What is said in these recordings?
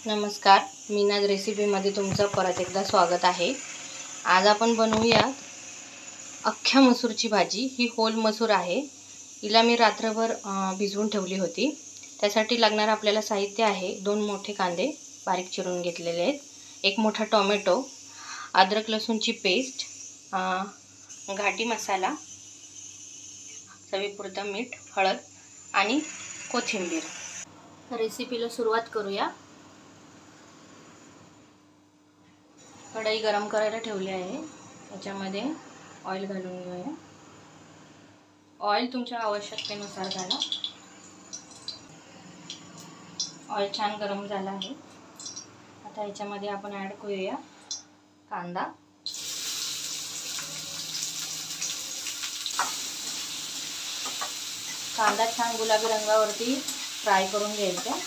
नमस्कार, मीनाज रेसिपीमध्ये तुमचं परत एकदा स्वागत आहे। आज आपण बनवूया अख्ख्या मसूरची भाजी। ही होल मसूर आहे, हिला मी रात्रभर भिजवून ठेवली होती। त्यासाठी लागणारे आपल्याला साहित्य आहे 2 मोठे कांदे बारीक चिरून घेतलेले आहेत, 1 मोठा टोमॅटो, अद्रक लसूणची पेस्ट, घाटी मसाला, चवीपुरतं मीठ, हळद आणि कोथिंबीर। रेसिपीला सुरुवात करूया। कढई गरम करायला ठेवली आहे, याच्यामध्ये ऑइल घालून घेऊया। ऑइल तुमच्या आवश्यकतेनुसार घाला। ऑइल छान गरम झाला आहे। आता याच्यामध्ये आपण ॲड करूया कांदा। कांदा छान गुलाबी रंगावरती फ्राय करून घ्यायचा।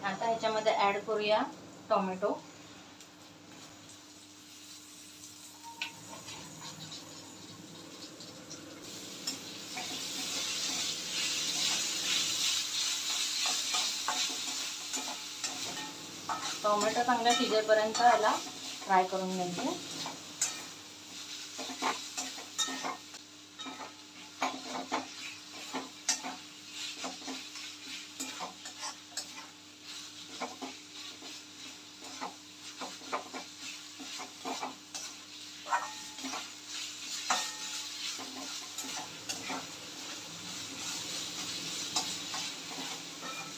आता ह्याच्यामध्ये ॲड करूया टोमॅटो। टोमॅटो चांगला शिजेपर्यंत याला फ्राय करून घ्यायचे।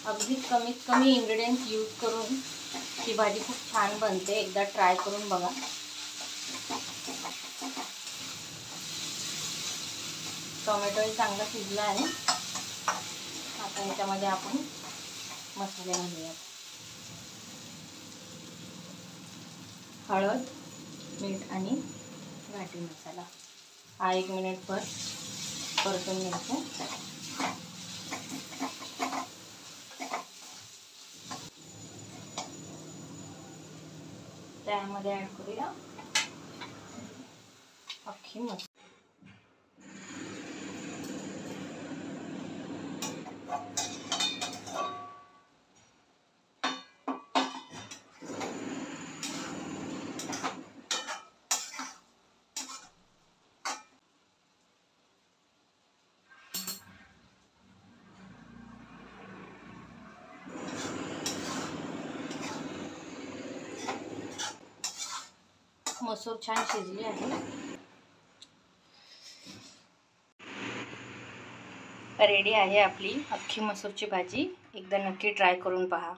अगदी कमीत कमी इंग्रेडिएंट्स यूज करून ही भाजी खूप छान बनते, एकदा ट्राय करून बघा। टोमॅटो चांगला शिजला आहे। आता याच्यामध्ये आपण मसाले घालूया। हळद, मीठ आणि घाटी मसाला। हा 1 मिनिटभर परतून घ्यायचा। त्यामध्ये ॲड करूया अख्खी मसूर। मसूर छान शिजली आहे। रेडी आहे आपली अख्खी मसूरची भाजी। एकदा नक्की ट्राय करून पहा।